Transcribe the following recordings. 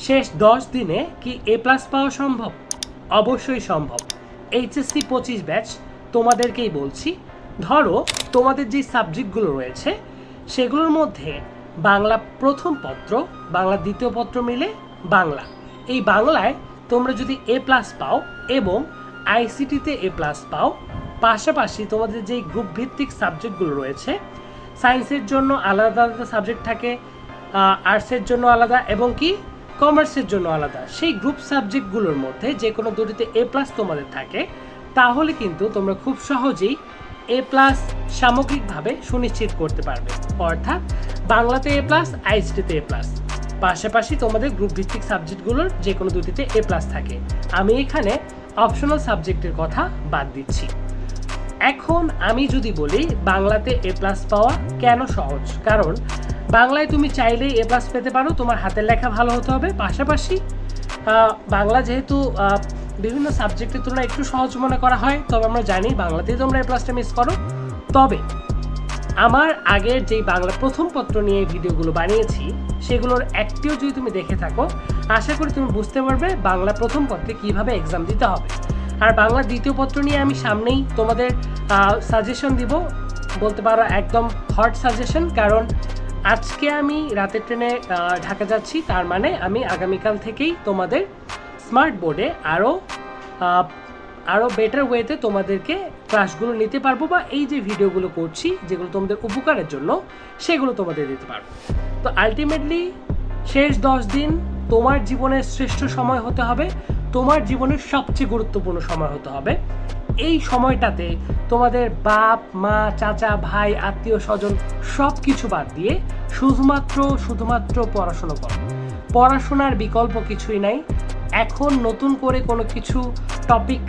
শেষ 10 দিনে কি এ প্লাস পাওয়া সম্ভব? অবশ্যই সম্ভব। এইচএসসি 25 ব্যাচ তোমাদেরকেই বলছি, ধরো তোমাদের যে সাবজেক্টগুলো রয়েছে সেগুলোর মধ্যে বাংলা প্রথম পত্র, বাংলা দ্বিতীয় পত্র মিলে বাংলা, এই বাংলায় তোমরা যদি এ প্লাস পাও এবং আইসিটিতে এ প্লাস পাও, পাশাপাশি তোমাদের যেই গ্রুপ ভিত্তিক সাবজেক্টগুলো রয়েছে, সায়েন্সের জন্য আলাদা আলাদা সাবজেক্ট থাকে, আর্টসের জন্য আলাদা এবং কি কমার্সের জন্য আলাদা, সেই গ্রুপ সাবজেক্টগুলোর মধ্যে যে কোনো দুটিতে এ প্লাস তোমাদের থাকে, তাহলে কিন্তু তোমরা খুব সহজেই এ প্লাস সামগ্রিকভাবে সুনিশ্চিত করতে পারবে। অর্থাৎ বাংলাতে এ প্লাস, আইসিটিতে এ প্লাস, পাশাপাশি তোমাদের গ্রুপ ভিত্তিক সাবজেক্টগুলোর যে কোনো দুটিতে এ প্লাস থাকে। আমি এখানে অপশনাল সাবজেক্টের কথা বাদ দিচ্ছি। এখন আমি যদি বলি বাংলাতে এ প্লাস পাওয়া কেন সহজ, কারণ বাংলায় তুমি চাইলেই এ প্লাস পেতে পারো, তোমার হাতের লেখা ভালো হতে হবে, পাশাপাশি বাংলা যেহেতু বিভিন্ন সাবজেক্টের তুলনায় একটু সহজ মনে করা হয়, তবে আমরা জানি বাংলাতেই তোমরা এ প্লাসটা মিস করো। তবে আমার আগের যেই বাংলা প্রথম পত্র নিয়ে ভিডিওগুলো বানিয়েছি সেগুলোর একটিও যদি তুমি দেখে থাকো, আশা করি তুমি বুঝতে পারবে বাংলা প্রথম পত্রে কীভাবে এক্সাম দিতে হবে। আর বাংলা দ্বিতীয় পত্র নিয়ে আমি সামনেই তোমাদের সাজেশন দিব, বলতে পারো একদম হট সাজেশন, কারণ আজকে আমি রাতের ট্রেনে ঢাকা যাচ্ছি, তার মানে আমি আগামীকাল থেকেই তোমাদের স্মার্ট বোর্ডে আরও বেটার ওয়েতে তোমাদেরকে ক্লাসগুলো নিতে পারবো, বা এই যে ভিডিওগুলো করছি যেগুলো তোমাদের উপকারের জন্য সেগুলো তোমাদের দিতে পারবো। তো আলটিমেটলি শেষ 10 দিন তোমার জীবনের শ্রেষ্ঠ সময় হতে হবে, তোমার জীবনের সবচেয়ে গুরুত্বপূর্ণ সময় হতে হবে। এই সময়টাতে তোমাদের বাপ মা চাচা ভাই আত্মীয় স্বজন সব কিছু বাদ দিয়ে শুধুমাত্র পড়াশোনা করো। পড়াশোনার বিকল্প কিছুই নাই। এখন নতুন করে কোনো কিছু টপিক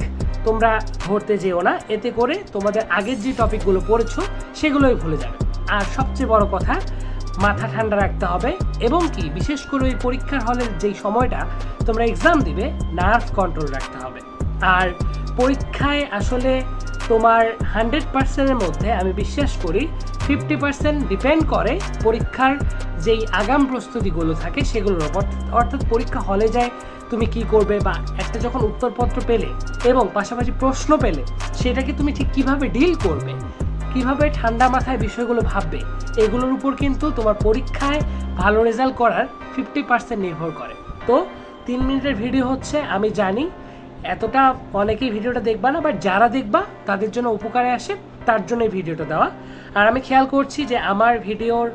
তোমরা ধরতে যেও না, এতে করে তোমাদের আগের যে টপিকগুলো পড়েছো সেগুলোই ভুলে যাবে। আর সবচেয়ে বড় কথা, মাথা ঠান্ডা রাখতে হবে, এবং কি বিশেষ করে ওই পরীক্ষার হলের যেই সময়টা তোমরা এক্সাম দিবে, নার্ভ কন্ট্রোল রাখতে হবে। আর পরীক্ষায় আসলে তোমার 100%-এর মধ্যে আমি বিশ্বাস করি 50% ডিপেন্ড করে পরীক্ষার যেই আগাম প্রস্তুতিগুলো থাকে সেগুলোর উপর। অর্থাৎ পরীক্ষা হলে যায় তুমি কি করবে, বা একটা যখন উত্তরপত্র পেলে এবং পাশাপাশি প্রশ্ন পেলে সেটাকে তুমি ঠিক কিভাবে ডিল করবে, কিভাবে ঠান্ডা মাথায় বিষয়গুলো ভাববে, এগুলোর উপর কিন্তু তোমার পরীক্ষায় ভালো রেজাল্ট করার 50% নির্ভর করে। তো 3 মিনিটের ভিডিও হচ্ছে, আমি জানি এতটা অনেকেই ভিডিওটা দেখবা না, বাট যারা দেখবা তাদের জন্য উপকারে আসে, তার জন্য এই ভিডিওটা দেওয়া। আর আমি খেয়াল করছি যে আমার ভিডিওর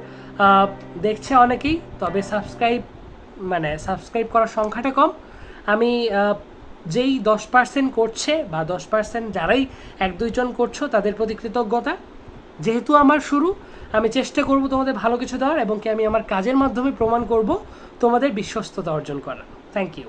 দেখছে অনেকেই, তবে সাবস্ক্রাইব করার সংখ্যাটা কম। আমি যেই 10% করছে বা 10% যারাই 1-2 জন করছো তাদের প্রতি কৃতজ্ঞতা। যেহেতু আমার শুরু, আমি চেষ্টা করব তোমাদের ভালো কিছু দেওয়ার, এবং কি আমি আমার কাজের মাধ্যমে প্রমাণ করব তোমাদের বিশ্বস্ততা অর্জন করার। Thank you.